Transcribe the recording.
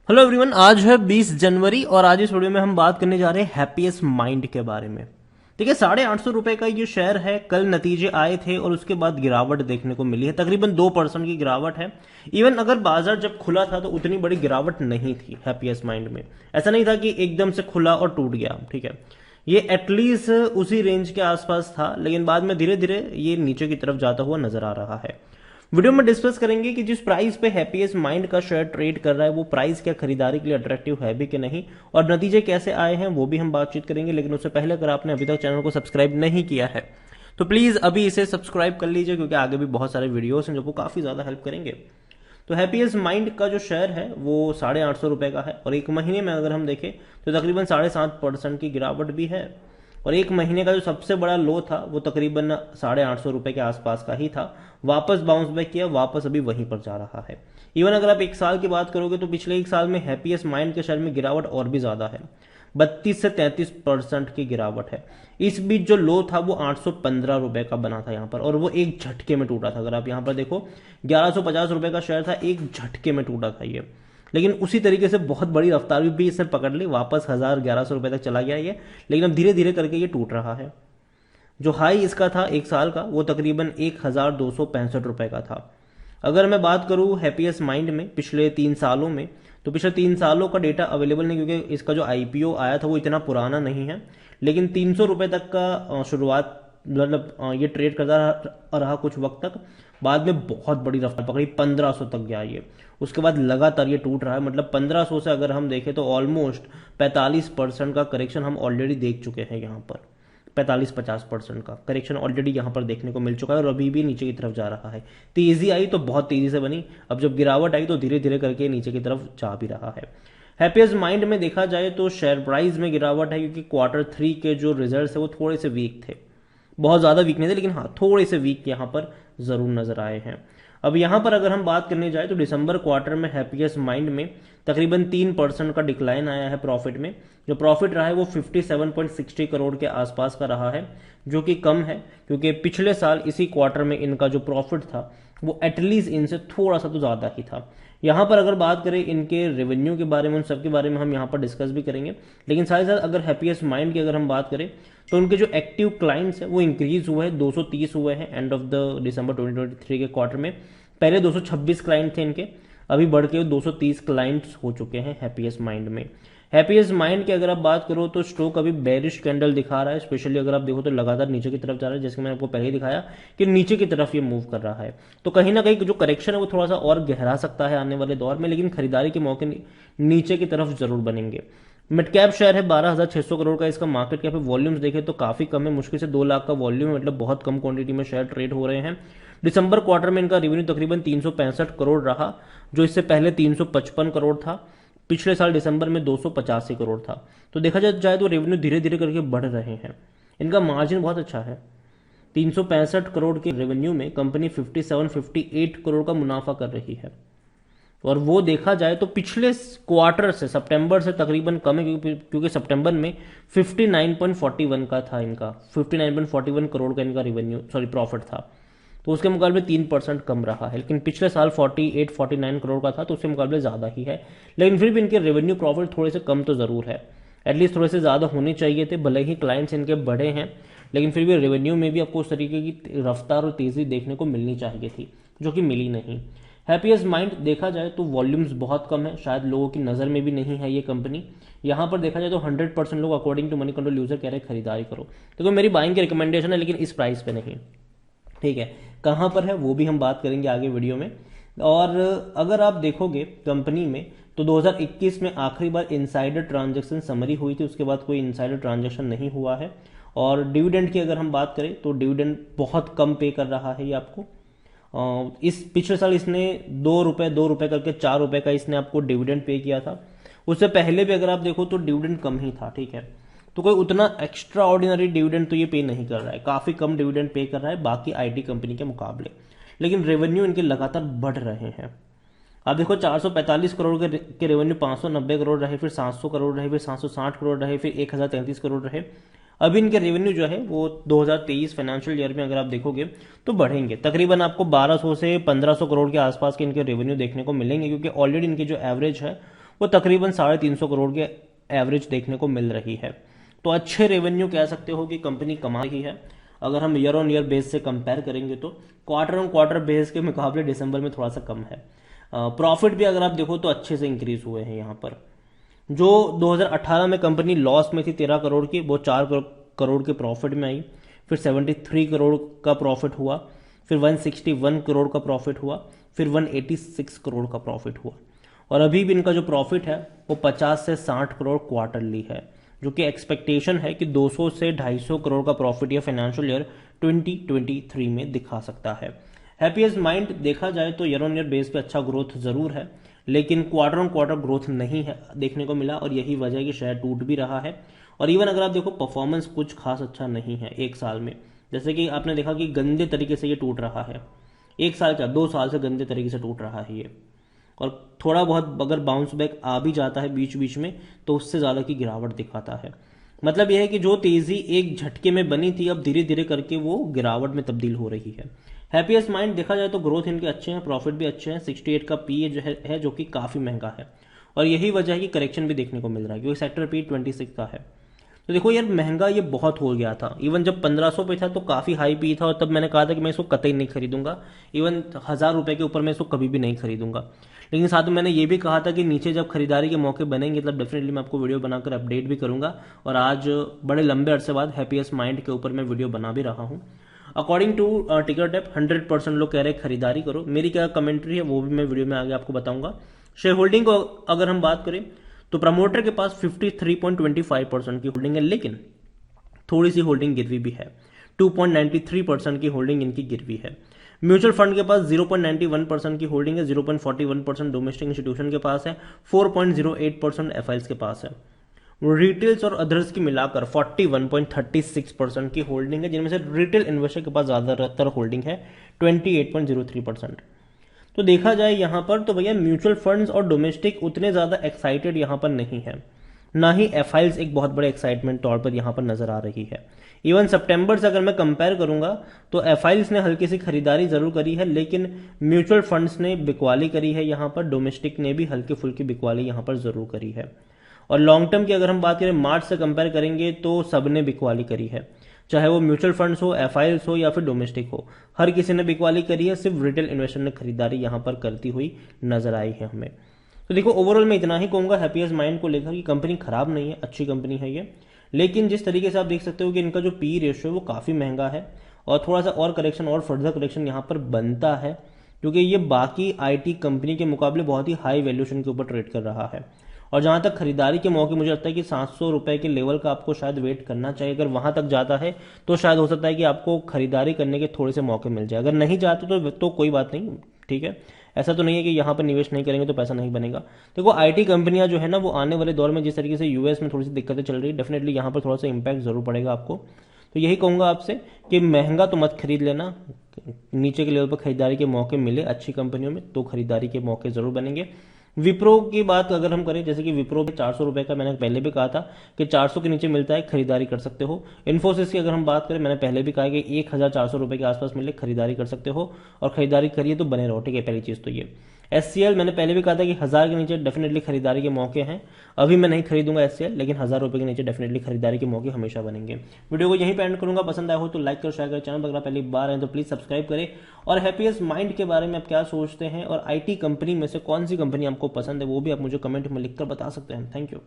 Hello everyone, आज है 20 जनवरी और आज इस वीडियो में हम बात करने जा रहे हैं हैप्पीएस्ट माइंड के बारे में। ठीक है, ₹850 का ये शेयर है। कल नतीजे आए थे और उसके बाद गिरावट देखने को मिली है, तकरीबन 2% की गिरावट है। इवन अगर बाजार जब खुला था तो उतनी बड़ी गिरावट नहीं थी हैप्पीएस्ट माइंड में। ऐसा नहीं था कि एकदम से खुला और टूट गया। ठीक है, ये एटलीस्ट उसी रेंज के आसपास था, लेकिन बाद में धीरे धीरे ये नीचे की तरफ जाता हुआ नजर आ रहा है। वीडियो में डिस्कस करेंगे कि जिस प्राइस पे हैप्पीएस्ट माइंड का शेयर ट्रेड कर रहा है वो प्राइस क्या खरीदारी के लिए अट्रैक्टिव है भी कि नहीं, और नतीजे कैसे आए हैं वो भी हम बातचीत करेंगे। लेकिन उससे पहले अगर आपने अभी तक चैनल को सब्सक्राइब नहीं किया है तो प्लीज अभी इसे सब्सक्राइब कर लीजिए, क्योंकि आगे भी बहुत सारे वीडियोस हैं जो काफी ज्यादा हेल्प करेंगे। तो हैप्पीएस्ट माइंड का जो शेयर है वो ₹850 का है और एक महीने में अगर हम देखें तो तकरीबन 7.5% की गिरावट भी है। और एक महीने का जो सबसे बड़ा लो था वो तकरीबन ₹850 के आसपास का ही था। वापस बाउंस बैक किया, वापस अभी वहीं पर जा रहा है। इवन अगर आप एक साल की बात करोगे तो पिछले एक साल में हैप्पीएस्ट माइंड के शेयर में गिरावट और भी ज्यादा है, 32 से 33% की गिरावट है। इस बीच जो लो था वो ₹815 का बना था यहाँ पर, और वो एक झटके में टूटा था। अगर आप यहाँ पर देखो, ₹1150 का शेयर था, एक झटके में टूटा था ये। लेकिन उसी तरीके से बहुत बड़ी रफ्तार भी इसने पकड़ ली, वापस 1100 तक चला गया ये। लेकिन अब धीरे धीरे करके ये टूट रहा है। जो हाई इसका था एक साल का वो तकरीबन ₹1265 का था। अगर मैं बात करूं हैप्पीएस्ट माइंड में पिछले 3 सालों में, तो पिछले 3 सालों का डेटा अवेलेबल नहीं, क्योंकि इसका जो आईपीओ आया था वो इतना पुराना नहीं है। लेकिन ₹300 तक का शुरुआत, मतलब ये ट्रेड करता रहा कुछ वक्त तक। बाद में बहुत बड़ी रफ्तार पकड़ी, 1500 तक गया ये। उसके बाद लगातार ये टूट रहा है। मतलब 1500 से अगर हम देखें तो ऑलमोस्ट 45% का करेक्शन हम ऑलरेडी देख चुके हैं यहाँ पर। 45-50% का करेक्शन ऑलरेडी यहाँ पर देखने को मिल चुका है और अभी भी नीचे की तरफ जा रहा है। तेजी आई तो बहुत तेजी से बनी, अब जब गिरावट आई तो धीरे धीरे करके नीचे की तरफ जा भी रहा है। हैप्पीएस्ट माइंड में देखा जाए तो शेयर प्राइस में गिरावट है, क्योंकि Q3 के जो रिजल्ट है वो थोड़े से वीक थे। बहुत ज्यादा वीक नहीं थे, लेकिन हाँ थोड़े से वीक यहाँ पर जरूर नजर आए हैं। अब यहाँ पर अगर हम बात करने जाए तो दिसंबर क्वार्टर में हैप्पीएस्ट माइंड में तकरीबन 3% का डिक्लाइन आया है प्रॉफिट में। जो प्रॉफिट रहा है वो 57.60 करोड़ के आसपास का रहा है, जो कि कम है, क्योंकि पिछले साल इसी क्वार्टर में इनका जो प्रॉफिट था वो एटलीस्ट इनसे थोड़ा सा तो ज्यादा ही था। यहाँ पर अगर बात करें इनके रेवेन्यू के बारे में, उन सब के बारे में हम यहाँ पर डिस्कस भी करेंगे। लेकिन साथ ही साथ अगर हैप्पीएस्ट माइंड की अगर हम बात करें तो उनके जो एक्टिव क्लाइंट्स हैं वो इंक्रीज हुए हैं, 230 हुए हैं एंड ऑफ द दिसंबर 2023 के क्वार्टर में। पहले 226 क्लाइंट थे इनके, अभी बढ़ के 230 क्लाइंट्स हो चुके हैं हैप्पीएस्ट माइंड में। हैप्पीएस्ट माइंड की अगर आप बात करो तो स्टॉक अभी बेरिश कैंडल दिखा रहा है। स्पेशली अगर आप देखो तो लगातार नीचे की तरफ जा रहा है, जैसे मैंने आपको पहले ही दिखाया कि नीचे की तरफ ये मूव कर रहा है। तो कहीं ना कहीं जो करेक्शन है वो थोड़ा सा और गहरा सकता है आने वाले दौर में, लेकिन खरीदारी के मौके नीचे की तरफ जरूर बनेंगे। मिड कैप शेयर है, 12,600 करोड़ का इसका मार्केट कैप है। वॉल्यूम्स देखें तो काफी कम है, मुश्किल से 2 लाख का वॉल्यूम है, मतलब बहुत कम क्वांटिटी में शेयर ट्रेड हो रहे हैं। दिसंबर क्वार्टर में इनका रेवेन्यू तकरीबन 365 करोड़ रहा, जो इससे पहले 355 करोड़ था। पिछले साल दिसंबर में 285 करोड़ था। तो देखा जाए तो रेवेन्यू धीरे धीरे करके बढ़ रहे हैं। इनका मार्जिन बहुत अच्छा है। 365 करोड़ के रेवेन्यू में कंपनी 57-58 करोड़ का मुनाफा कर रही है। और वो देखा जाए तो पिछले क्वार्टर से, सितंबर से तकरीबन कम है, क्योंकि सितंबर में 59.41 का था इनका, 59.41 करोड़ का इनका रेवेन्यू, सॉरी प्रॉफिट था। तो उसके मुकाबले 3% कम रहा है। लेकिन पिछले साल 48-49 करोड़ का था, तो उसके मुकाबले ज्यादा ही है। लेकिन फिर भी इनके रेवेन्यू प्रॉफिट थोड़े से कम तो जरूर है, एटलीस्ट थोड़े से ज्यादा होने चाहिए थे। भले ही क्लाइंट्स इनके बड़े हैं, लेकिन फिर भी रेवेन्यू में भी आपको उस तरीके की रफ्तार और तेजी देखने को मिलनी चाहिए थी, जो कि मिली नहीं। हैप्पीएस्ट माइंड देखा जाए तो वॉल्यूम्स बहुत कम है, शायद लोगों की नज़र में भी नहीं है ये कंपनी। यहाँ पर देखा जाए तो 100% लोग according to money control user कह रहे हैं खरीदारी करो। तो मेरी बाइंग की रिकमेंडेशन है, लेकिन इस प्राइस पे नहीं। ठीक है, कहाँ पर है वो भी हम बात करेंगे आगे वीडियो में। और अगर आप देखोगे कंपनी में तो 2021 में आखिरी बार इनसाइडर ट्रांजैक्शन समरी हुई थी, उसके बाद कोई इनसाइडर ट्रांजैक्शन नहीं हुआ है। और डिविडेंड की अगर हम बात करें तो डिविडेंड बहुत कम पे कर रहा है ये आपको। इस पिछले साल इसने ₹2 करके ₹4 का इसने आपको डिविडेंड पे किया था। उससे पहले भी अगर आप देखो तो डिविडेंड कम ही था। ठीक है, तो कोई उतना एक्स्ट्रा ऑर्डिनरी डिविडेंड तो ये पे नहीं कर रहा है, काफी कम डिविडेंड पे कर रहा है बाकी आईटी कंपनी के मुकाबले। लेकिन रेवेन्यू इनके लगातार बढ़ रहे हैं। आप देखो 445 करोड़ के रेवेन्यू 590 करोड़ रहे, फिर 700 करोड़ रहे, फिर 760 करोड़ रहे, फिर 1033 करोड़ रहे। अभी इनके रेवेन्यू जो है वो 2023 फाइनेंशियल ईयर में अगर आप देखोगे तो बढ़ेंगे, तकरीबन आपको 1200 से 1500 करोड़ के आसपास के इनके रेवेन्यू देखने को मिलेंगे, क्योंकि ऑलरेडी इनकी जो एवरेज है वो तकरीबन 350 करोड़ के एवरेज देखने को मिल रही है। तो अच्छे रेवेन्यू कह सकते हो कि कंपनी कमा रही है। अगर हम ईयर ऑन ईयर बेस से कंपेयर करेंगे तो क्वार्टर ऑन क्वार्टर बेस के मुकाबले दिसंबर में थोड़ा सा कम है। प्रॉफिट भी अगर आप देखो तो अच्छे से इंक्रीज हुए हैं यहाँ पर। जो 2018 में कंपनी लॉस में थी 13 करोड़ की, वो 4 करोड़ के प्रॉफिट में आई। फिर 73 करोड़ का प्रॉफिट हुआ, फिर 161 करोड़ का प्रॉफिट हुआ, फिर 186 करोड़ का प्रॉफिट हुआ। और अभी भी इनका जो प्रॉफिट है वो 50 से 60 करोड़ क्वार्टरली है, जो कि एक्सपेक्टेशन है कि 200 से 250 करोड़ का प्रॉफिट या फाइनेंशियल ईयर 2023 में दिखा सकता है। हैप्पीएस्ट माइंड देखा जाए तो ईयर ऑन ईयर बेस पे अच्छा ग्रोथ जरूर है, लेकिन क्वार्टर ऑन क्वार्टर ग्रोथ नहीं है देखने को मिला, और यही वजह है कि शेयर टूट भी रहा है। और इवन अगर आप देखो परफॉर्मेंस कुछ खास अच्छा नहीं है एक साल में, जैसे कि आपने देखा कि गंदे तरीके से ये टूट रहा है। एक साल क्या 2 साल से गंदे तरीके से टूट रहा है ये। और थोड़ा बहुत अगर बाउंस बैक आ भी जाता है बीच बीच में तो उससे ज़्यादा की गिरावट दिखाता है। मतलब यह है कि जो तेज़ी एक झटके में बनी थी अब धीरे धीरे करके वो गिरावट में तब्दील हो रही है। हैप्पीएस्ट माइंड देखा जाए तो ग्रोथ इनके अच्छे हैं, प्रॉफिट भी अच्छे हैं। 68 का पी जो है जो कि काफ़ी महंगा है, और यही वजह है कि करेक्शन भी देखने को मिल रहा है, क्योंकि सेक्टर पी 26 का है। तो देखो यार महंगा ये बहुत हो गया था। इवन जब 1500 पे था तो काफ़ी हाई पी था, और तब मैंने कहा था कि मैं इसको कतई नहीं खरीदूंगा। इवन 1000 रुपये के ऊपर मैं इसको कभी भी नहीं खरीदूंगा। लेकिन साथ में मैंने ये भी कहा था कि नीचे जब खरीदारी के मौके बनेंगे तब डेफिनेटली मैं आपको वीडियो बनाकर अपडेट भी करूंगा। और आज बड़े लंबे अरसे बाद हैप्पीएस्ट माइंड के ऊपर मैं वीडियो बना भी रहा हूँ। अकॉर्डिंग टू टिकट ऐप 100% लोग कह रहे हैं खरीदारी करो। मेरी क्या कमेंट्री है वो भी मैं वीडियो में आगे आपको बताऊंगा। शेयर होल्डिंग को अगर हम बात करें तो प्रमोटर के पास 53.25% की होल्डिंग है, लेकिन थोड़ी सी होल्डिंग गिरवी भी है। 2.93% की होल्डिंग इनकी गिरवी है। म्यूचुअल फंड के पास 0.91% की होल्डिंग है, 0.41% डोमेस्टिक इंस्टीट्यूशन के पास है, 4.08% एफआईएस के पास है। रिटेल्स और अदर्स की मिलाकर 41.36% की होल्डिंग है, जिनमें से रिटेल इन्वेस्टर के पास ज्यादातर होल्डिंग है 28.03%। तो देखा जाए यहां पर तो भैया म्यूचुअल फंड्स और डोमेस्टिक उतने ज्यादा एक्साइटेड यहां पर नहीं है, ना ही एफआईएल्स एक बहुत बड़े एक्साइटमेंट तौर पर यहां पर नजर आ रही है। इवन सितंबर से अगर मैं कंपेयर करूंगा तो एफआईएल्स ने हल्की सी खरीदारी जरूर करी है, लेकिन म्यूचुअल फंड्स ने बिकवाली करी है यहां पर, डोमेस्टिक ने भी हल्की फुल्की बिकवाली यहां पर जरूर करी है। और लॉन्ग टर्म की अगर हम बात करें मार्च से कंपेयर करेंगे तो सबने बिकवाली करी है, चाहे वो म्यूचुअल फंड्स हो, एफआईएल्स हो या फिर डोमेस्टिक हो, हर किसी ने बिकवाली करी है। सिर्फ रिटेल इन्वेस्टर ने खरीदारी यहां पर करती हुई नजर आई है हमें। तो देखो ओवरऑल मैं इतना ही कहूंगा हैप्पीएस्ट माइंड को लेकर कि कंपनी खराब नहीं है, अच्छी कंपनी है ये। लेकिन जिस तरीके से आप देख सकते हो कि इनका जो पी रेशियो है वो काफी महंगा है, और थोड़ा सा और करेक्शन और फर्दर करेक्शन यहाँ पर बनता है, क्योंकि ये बाकी आईटी कंपनी के मुकाबले बहुत ही हाई वैल्यूएशन के ऊपर ट्रेड कर रहा है। और जहां तक खरीदारी के मौके मुझे लगता है कि 700 रुपए के लेवल का आपको शायद वेट करना चाहिए। अगर वहां तक जाता है तो शायद हो सकता है कि आपको खरीदारी करने के थोड़े से मौके मिल जाए। अगर नहीं जाते तो कोई बात नहीं, ठीक है। ऐसा तो नहीं है कि यहाँ पर निवेश नहीं करेंगे तो पैसा नहीं बनेगा। देखो आईटी कंपनियां जो है ना वो आने वाले दौर में जिस तरीके से यूएस में थोड़ी सी दिक्कतें चल रही है, डेफिनेटली यहाँ पर थोड़ा सा इंपैक्ट जरूर पड़ेगा आपको। तो यही कहूंगा आपसे कि महंगा तो मत खरीद लेना, नीचे के लेवल पर खरीदारी के मौके मिले अच्छी कंपनियों में तो खरीदारी के मौके जरूर बनेंगे। विप्रो की बात अगर हम करें, जैसे कि विप्रो 400 रुपए का मैंने पहले भी कहा था कि 400 के नीचे मिलता है खरीदारी कर सकते हो। इन्फोसिस की अगर हम बात करें, मैंने पहले भी कहा कि 1400 रुपए के आसपास मिले खरीदारी कर सकते हो, और खरीदारी करिए तो बने रहो, ठीक है। पहली चीज तो ये एससीएल मैंने पहले भी कहा था कि 1000 के नीचे डेफिनेटली खरीदारी के मौके हैं। अभी मैं नहीं खरीदूंगा एससीएल, लेकिन 1000 रुपए के नीचे डेफिनेटली खरीदारी के मौके हमेशा बनेंगे। वीडियो को यहीं पे एंड करूंगा। पसंद आया हो तो लाइक कर, शेयर कर, चैनल पर अगर पहली बार है तो प्लीज सब्सक्राइब करें। और हैप्पीएस्ट माइंड के बारे में आप क्या सोचते हैं, और आईटी कंपनी में से कौन सी कंपनी आपको पसंद है वो भी आप मुझे कमेंट में लिखकर बता सकते हैं। Thank you.